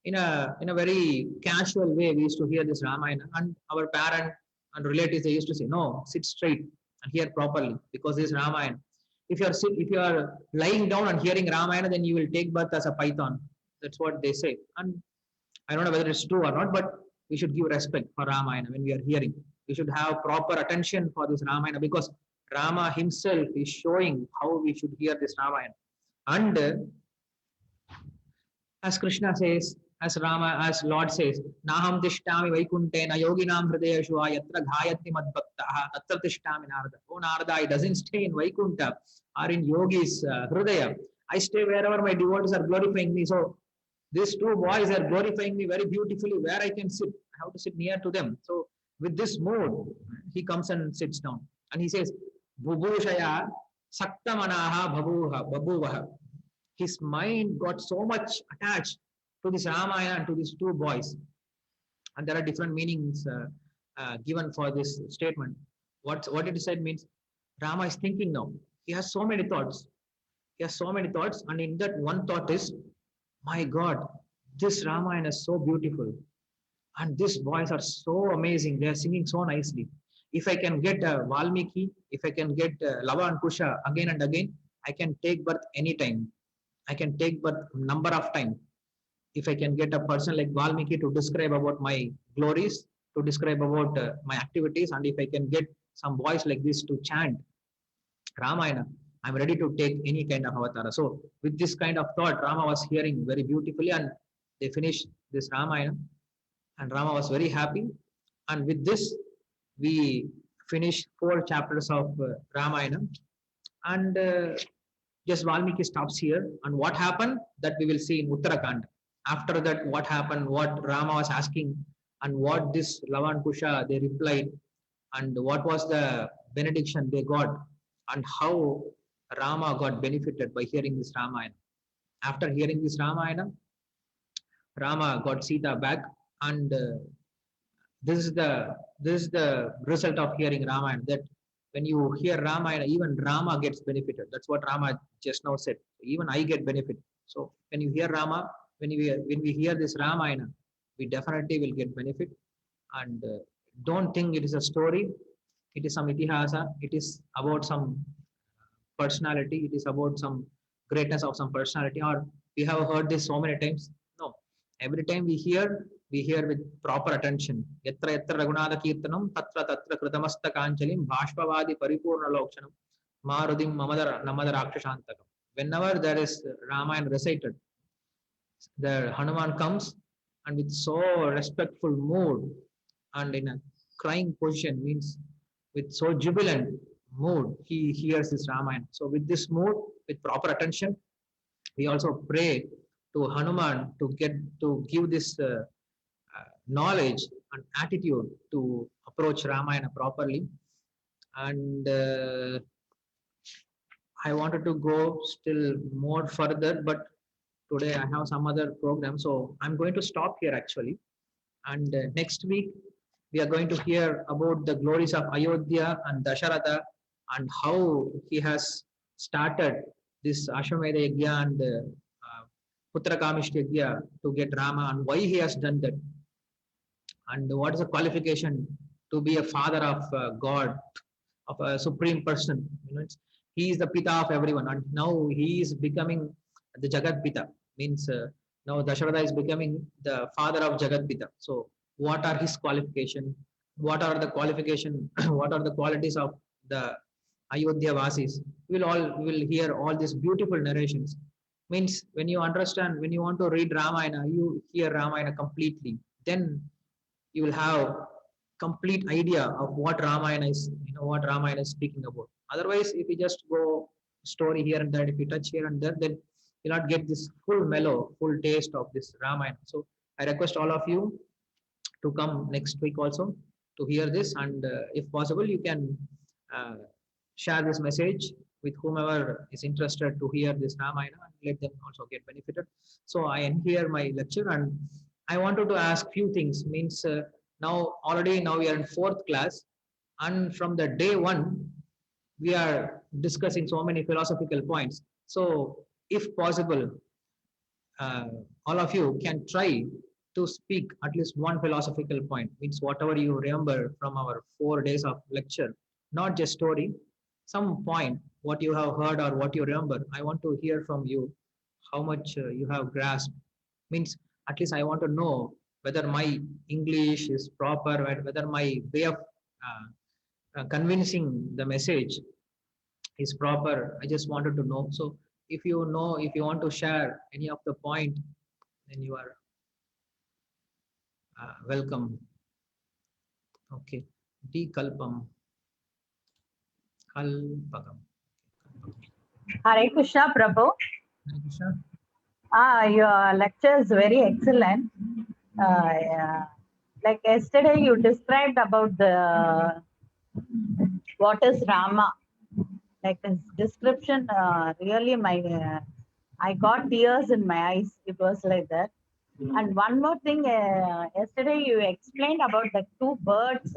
in a very casual way. We used to hear this Ramayana, and our parent And relatives, they used to say, no, sit straight and hear properly because this is Ramayana. If you are lying down and hearing Ramayana, then you will take birth as a python. That's what they say. And I don't know whether it's true or not, but we should give respect for Ramayana when we are hearing. We should have proper attention for this Ramayana because Rama himself is showing how we should hear this Ramayana. And as Krishna says, as Lord says, Naham tishtami vaikunte na yoginam hridayashu yatra ghayati madbhaktaha tatra tishtami Narada. Oh Narada, I doesn't stay in Vaikunta or in Yogi's hridaya. I stay wherever my devotees are glorifying me. So these two boys are glorifying me very beautifully where I can sit. I have to sit near to them. So with this mood, he comes and sits down. And he says, Bhubhushaya saktamanaha babuvaha. His mind got so much attached to this Ramayana and to these two boys. And there are different meanings given for this statement. What it said means Rama is thinking now. He has so many thoughts. And in that one thought is, my God, this Ramayana is so beautiful. And these boys are so amazing. They are singing so nicely. If I can get Valmiki, if I can get Lava and Kusha again and again, I can take birth anytime. I can take birth number of time. If I can get a person like Valmiki to describe about my glories, to describe about my activities, and if I can get some voice like this to chant Ramayana, I'm ready to take any kind of avatara. So with this kind of thought, Rama was hearing very beautifully, and they finished this Ramayana, and Rama was very happy. And with this, we finished 4 chapters of Ramayana, and just Valmiki stops here. And what happened, that we will see in Uttarakhand. After that, what happened, what Rama was asking, and what this Lava and Kusha they replied, and what was the benediction they got, and how Rama got benefited by hearing this Ramayana. After hearing this Ramayana, Rama got Sita back, and this is the result of hearing Ramayana. That when you hear Ramayana, even Rama gets benefited. That's what Rama just now said. Even I get benefit. So when you hear Rama, when we hear this Ramayana, we definitely will get benefit. And don't think it is a story. It is some itihasa. It is about some personality. It is about some greatness of some personality. Or we have heard this so many times. No, every time we hear with proper attention. Yatra yatra Raghunatha Kirtanam tatra tatra kritamasta kanchalim bhashpavadi paripurna lokshanam marudim namadar akshashantakam. Whenever there is Ramayana recited, the Hanuman comes and with so respectful mood and in a crying position, means with so jubilant mood, he hears this Ramayana. So with this mood, with proper attention, we also pray to Hanuman to give this knowledge and attitude to approach Ramayana properly. And I wanted to go still more further, but today I have some other program, so I'm going to stop here actually. And next week we are going to hear about the glories of Ayodhya and Dasharatha, and how he has started this Ashwamedha Yajna and Putrakamishti Yajna to get Rama, and why he has done that, and what is the qualification to be a father of God, of a supreme person. He is the Pita of everyone, and now he is becoming the Jagat Pita. Means now Dasharatha is becoming the father of Jagat Pita. So what are his qualifications? What are the qualification? What are the qualities of the Ayodhya Vasis? We will hear all these beautiful narrations. Means when you understand, when you want to read Ramayana, you hear Ramayana completely. Then you will have complete idea of what Ramayana is, what Ramayana is speaking about. Otherwise, if you just go story here and there, if you touch here and there, then you'll not get this full taste of this Ramayana. So I request all of you to come next week also to hear this, and if possible, you can share this message with whomever is interested to hear this Ramayana, and let them also get benefited. So I end here my lecture, and I wanted to ask few things. Means now we are in 4th class, and from the day 1 we are discussing so many philosophical points. So if possible, all of you can try to speak at least one philosophical point, means whatever you remember from our 4 days of lecture, not just story, some point, what you have heard or what you remember. I want to hear from you how much you have grasped. Means at least I want to know whether my English is proper, whether my way of convincing the message is proper. I just wanted to know. So if you know, if you want to share any of the point, then you are welcome. Okay. Dekalpam. Kalpagam. Hare Krishna, Prabhu. Hare Krishna. Your lecture is very excellent. Yeah. Like yesterday, you described about the what is Rama. Like his description, really, I got tears in my eyes. It was like that. And one more thing, yesterday you explained about the two birds.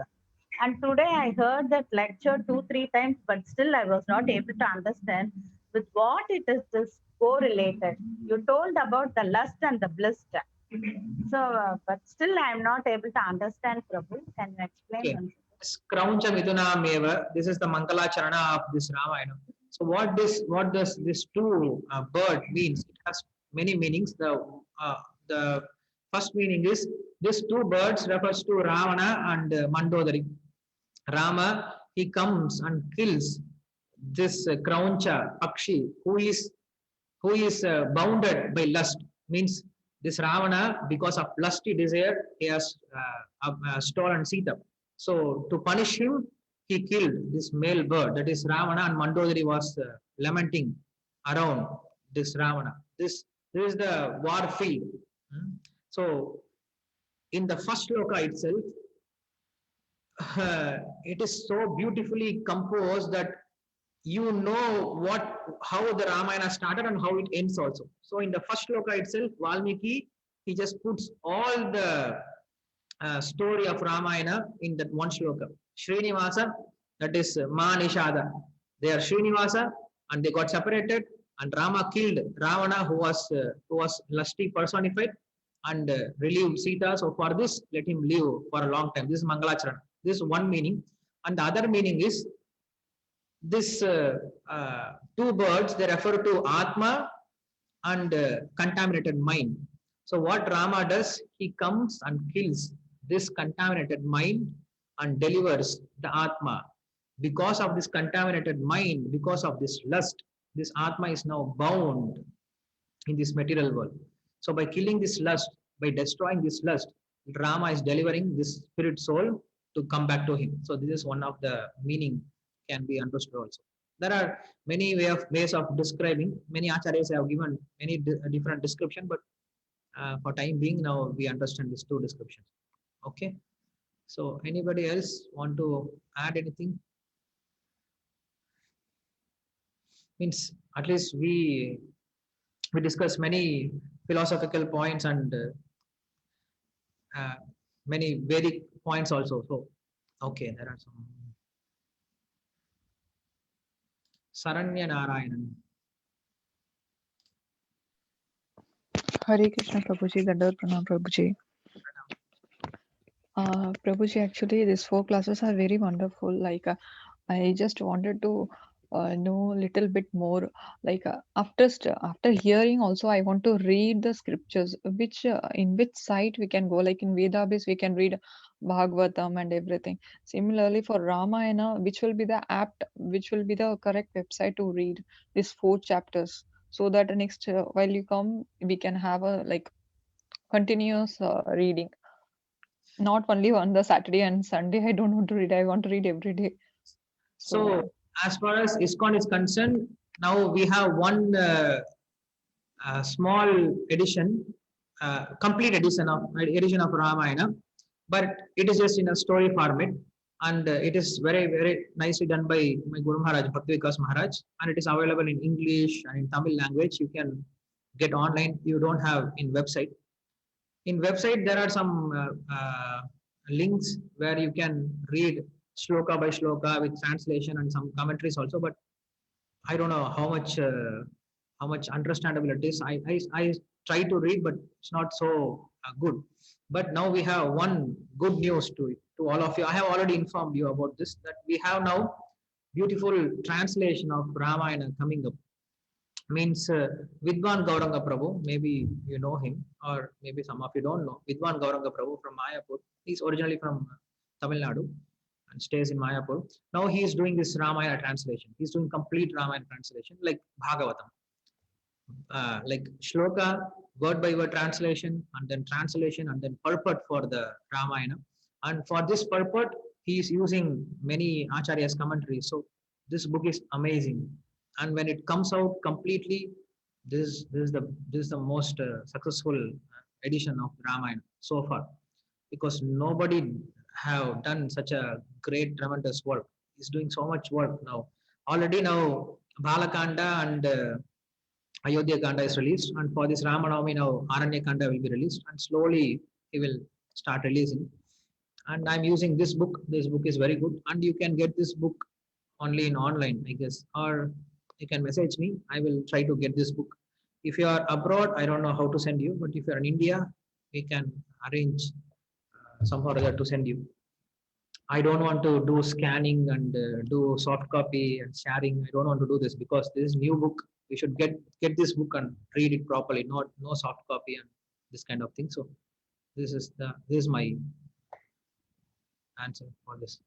And today I heard that lecture 2-3 times, but still I was not able to understand with what it is this correlated. You told about the lust and the bliss. So, but still I am not able to understand, Prabhu. Can you explain? Okay. Once? Krauncha Miduna Meva. This is the Mangala Charana of this Ramayana. So what does this two bird means? It has many meanings. The first meaning is these two birds refers to Ravana and Mandodari. Rama, he comes and kills this Krauncha Pakshi who is bounded by lust. Means this Ravana, because of lusty desire, he has stolen Sita. So to punish him, he killed this male bird. That is Ravana, and Mandodari was lamenting around this Ravana. This is the war field. So in the first loka itself, it is so beautifully composed that you know how the Ramayana started and how it ends also. So in the first shloka itself, Valmiki, he just puts all the story of Ramayana in that one shloka. Srinivasa, that is Ma Nishada. They are Srinivasa and they got separated, and Rama killed Ravana who was lusty personified, and relieved Sita. So for this, let him live for a long time. This is Mangalacharana. This is one meaning. And the other meaning is this two birds, they refer to Atma and contaminated mind. So what Rama does, he comes and kills this contaminated mind and delivers the Atma. Because of this contaminated mind, because of this lust, this Atma is now bound in this material world. So by killing this lust, by destroying this lust, Rama is delivering this spirit soul to come back to him. So this is one of the meaning can be understood also. There are many ways of describing. Many acharyas have given many different description, but for time being, now we understand these two descriptions. Okay. So anybody else want to add anything? Means at least we discuss many philosophical points and many Vedic points also. So okay, there are some. Saranya Narayanan. Hare Krishna Prabhuji, Dandar Pranam Prabhuji. Prabhuji, actually, these 4 classes are very wonderful. Like, I just wanted to know a little bit more. Like, after hearing, also, I want to read the scriptures. Which in which site we can go? Like in Vedabis, we can read Bhagavatam and everything. Similarly, for Ramayana, which will be the correct website to read these 4 chapters, so that next while you come, we can have a like continuous reading. Not only on the Saturday and Sunday, I don't want to read. I want to read every day. So as far as ISKCON is concerned, now we have one small edition, complete edition of Ramayana, but it is just in a story format, and it is very, very nicely done by my Guru Maharaj, Bhakti Vikas Maharaj, and it is available in English and in Tamil language. You can get online. You don't have in website. In website, there are some links where you can read shloka by shloka with translation and some commentaries also, but I don't know how much understandable it is. I try to read, but it's not so good. But now we have one good news to all of you. I have already informed you about this, that we have now beautiful translation of Ramayana coming up. Means Vidwan Gauranga Prabhu, maybe you know him, or maybe some of you don't know. Vidwan Gauranga Prabhu from Mayapur. He's originally from Tamil Nadu and stays in Mayapur. Now he is doing this Ramayana translation. He's doing complete Ramayana translation, like Bhagavatam. Like shloka, word by word translation, and then purport for the Ramayana. And for this purport, he is using many Acharya's commentaries. So this book is amazing. And when it comes out completely, this is the most successful edition of Ramayana so far, because nobody have done such a great tremendous work. He's doing so much work now. Already now Balakanda and Ayodhya Kanda is released, and for this Ramanavami now Aranya Kanda will be released, and slowly he will start releasing. And I'm using this book. This book is very good, and you can get this book only in online, I guess, or you can message me. I will try to get this book. If you are abroad, I don't know how to send you, but if you are in India, we can arrange somehow or other to send you. I don't want to do scanning and do soft copy and sharing. I don't want to do this because this is new book. We should get this book and read it properly. Not no soft copy and this kind of thing. So this is my answer for this.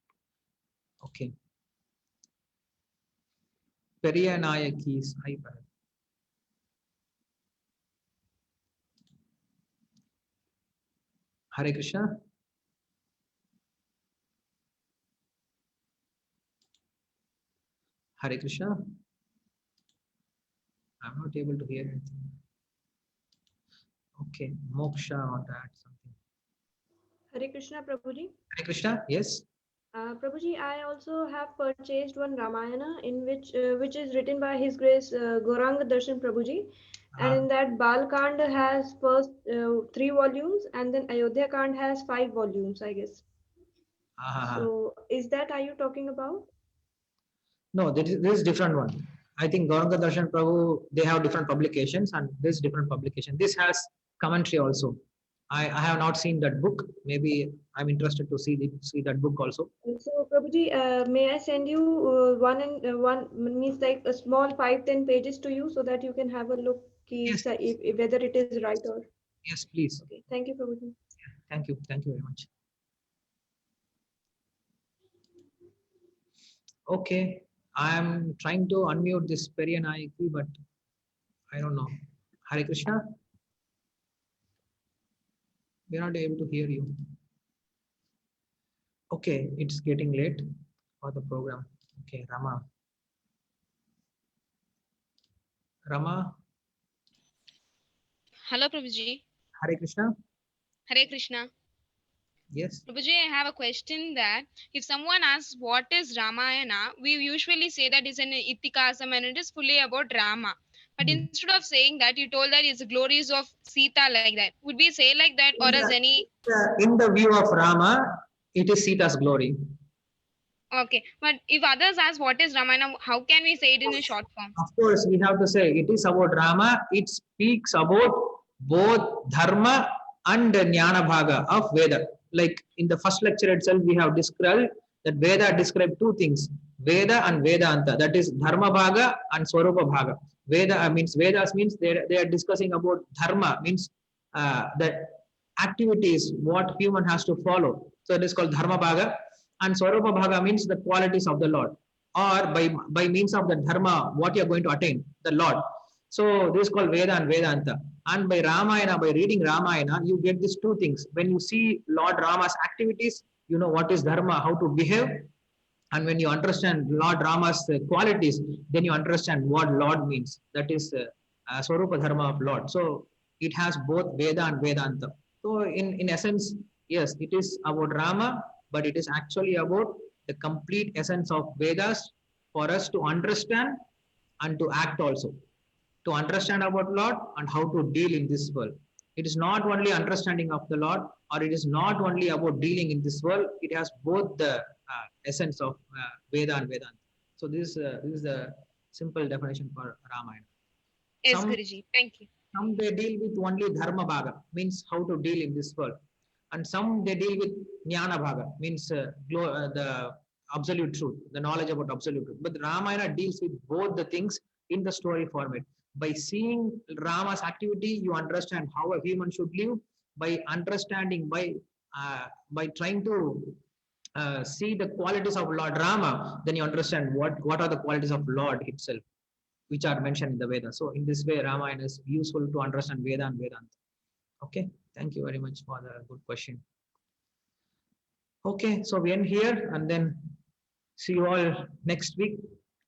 Okay. Periya Nayakis. Hi, Bharat. Hare Krishna. Hare Krishna. I'm not able to hear anything. Okay, Moksha want to add something. Hare Krishna, Prabhuji. Hare Krishna, yes. Prabhuji, I also have purchased one Ramayana in which is written by His Grace Gauranga Darshan Prabhuji, and in that Balkand has first 3 volumes, and then Ayodhya Kand has 5 volumes, I guess. So is that are you talking about? No, this is different one. I think Gauranga Darshan Prabhu, they have different publications, and this different publication. This has commentary also. I have not seen that book. Maybe I'm interested to see that book also. So Prabhuji, may I send you one means like a small 5-10 pages to you so that you can have a look Yes. if whether it is right or. Yes, please. Okay, thank you, Prabhuji. Thank you very much. Okay, I am trying to unmute this Periya Nayaki, but I don't know. Hare Krishna. We are not able to hear you. Okay, it's getting late for the program. Okay, Rama. Hello, Prabhuji. Hare Krishna. Hare Krishna. Yes. Prabhuji, I have a question that if someone asks what is Ramayana, we usually say that it's an Itikasam and it is fully about Rama. But instead of saying that, you told that it's the glories of Sita like that. Would we say like that, or as any? In the view of Rama, it is Sita's glory. Okay, but if others ask what is Ramayana, how can we say it in a short form? Of course, we have to say it is about Rama. It speaks about both Dharma and Jnana Bhaga of Veda. Like in the first lecture itself, we have described that Veda described 2 things: Veda and Vedanta. That is Dharma Bhaga and Swarupa Bhaga. Vedas means they are discussing about Dharma, means the activities what human has to follow. So it is called Dharma Bhaga, and Swarupa Bhaga means the qualities of the Lord, or by means of the Dharma what you are going to attain the Lord. So this is called Veda and Vedanta. And by Ramayana, by reading Ramayana, you get these 2 things. When you see Lord Rama's activities, you know what is Dharma, how to behave. And when you understand Lord Rama's qualities, then you understand what Lord means. That is Swarupa Dharma of Lord. So it has both Veda and Vedanta. So in essence, yes, it is about Rama, but it is actually about the complete essence of Vedas for us to understand and to act also. To understand about Lord and how to deal in this world. It is not only understanding of the Lord, or it is not only about dealing in this world. It has both the essence of Veda and Vedanta. So this is the simple definition for Ramayana. Yes, Guruji. Thank you. Some they deal with only dharma bhaga, means how to deal in this world, and some they deal with jnana bhaga, means the absolute truth, the knowledge about absolute truth. But Ramayana deals with both the things in the story format. By seeing Rama's activity, you understand how a human should live. By understanding, by trying to see the qualities of Lord Rama, then you understand what are the qualities of Lord himself, which are mentioned in the Vedas. So in this way, Ramayana is useful to understand Veda and Vedanta. Okay, thank you very much for the good question. Okay, so we end here and then see you all next week.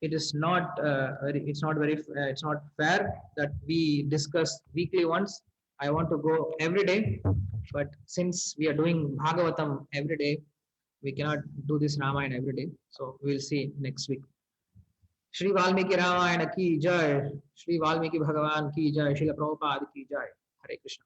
It is not it's not fair that we discuss weekly once. I want to go every day, but since we are doing Bhagavatam every day, we cannot do this Ramayana every day. So we'll see next week. Shri Valmiki Ramayan की जय, श्री वाल्मीकि भगवान की जय, श्रील प्रभुपाद की जय. हरे कृष्ण.